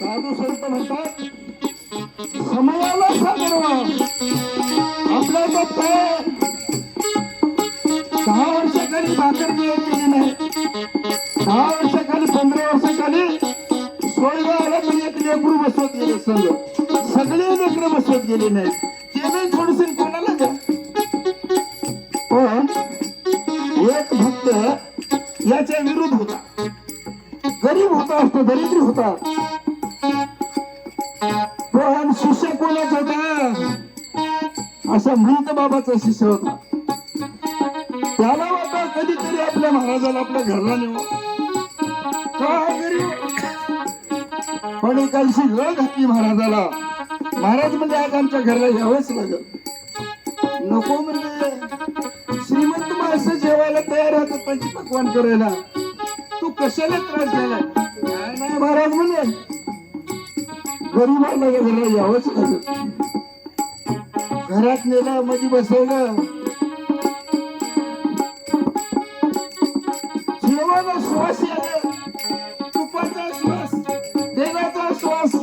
साधू संत म्हणतात समयाला सादर व्हा. आपल्या काय 10 वर्षाखाली भाकर केली नाही, 10 वर्षाखाली 15 वर्षाखाली 16 तरी एक लेकरू बसवत गेले. सगळे लेकरं बसवत गेले नाही. ते नाही थोडस कोणाला द्या. पण एक भक्त याच्या विरुद्ध होता. गरीब होता, असतो दरिद्री होता. पण शिष्य कोणाचा होता? असा मृत बाबाचा शिष्य होता. त्याला वाटतं कधीतरी आपल्या महाराजाला आपल्या घरला नेऊ. काय गरीब, पण एकाशी वेळ घातली महाराजाला. महाराज म्हणजे आज आमच्या घरला यावंच लागल. नको म्हणजे श्रीमंत माणसं जेवायला तयार होतात पंचपक्वान करायला, तू कशाला त्रास झाला? नाही महाराज म्हणजे गरीबाला घरला यावंच लागल. घरात नेलं, मध्ये बसवलं. जेवायला श्वास यायला, तुपाचा श्वास, तेलाचा श्वास,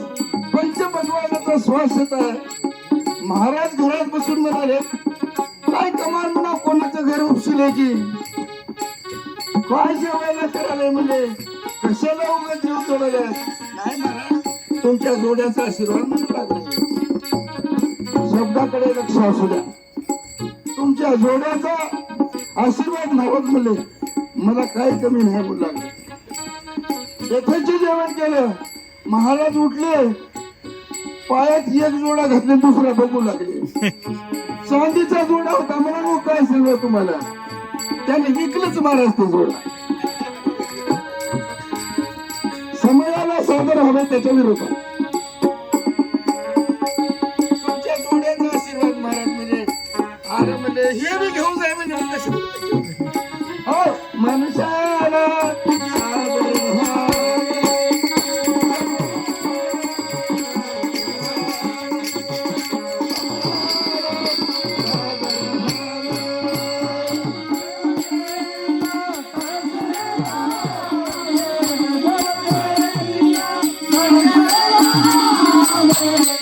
पंचपक्वानाचा श्वास येत आहे. महाराज घरात बसून म्हणाले काय कमाल म्हणा, कोणाचं घर उपशिले की काय जेवायला करायला म्हणजे कशाला उगाच जीव तोडायला. नाही महाराज, तुमच्या जोड्याचा आशीर्वाद म्हणू लागला. शब्दाकडे लक्ष असू द्या. तुमच्या जोड्याचा आशीर्वाद नव्हत म्हणले, मला काही कमी नाही म्हणू लागले. यथेचे जेवण केलं. महाराज उठले, पायात एक जोडा घातले, दुसरा बघू लागले. चांदीचा जोडा होता. मला मग काय सांगू तुम्हाला, त्याने विकलंच महाराज ते जोडा. समयाला सादर हवे त्याच्या विरोधात. तुमच्या जोड्याचा आशीर्वाद महाराज म्हणजे अरे म्हणजे हे बी घेऊन जाय म्हणजे कसं हो मनुष्याला Thank you.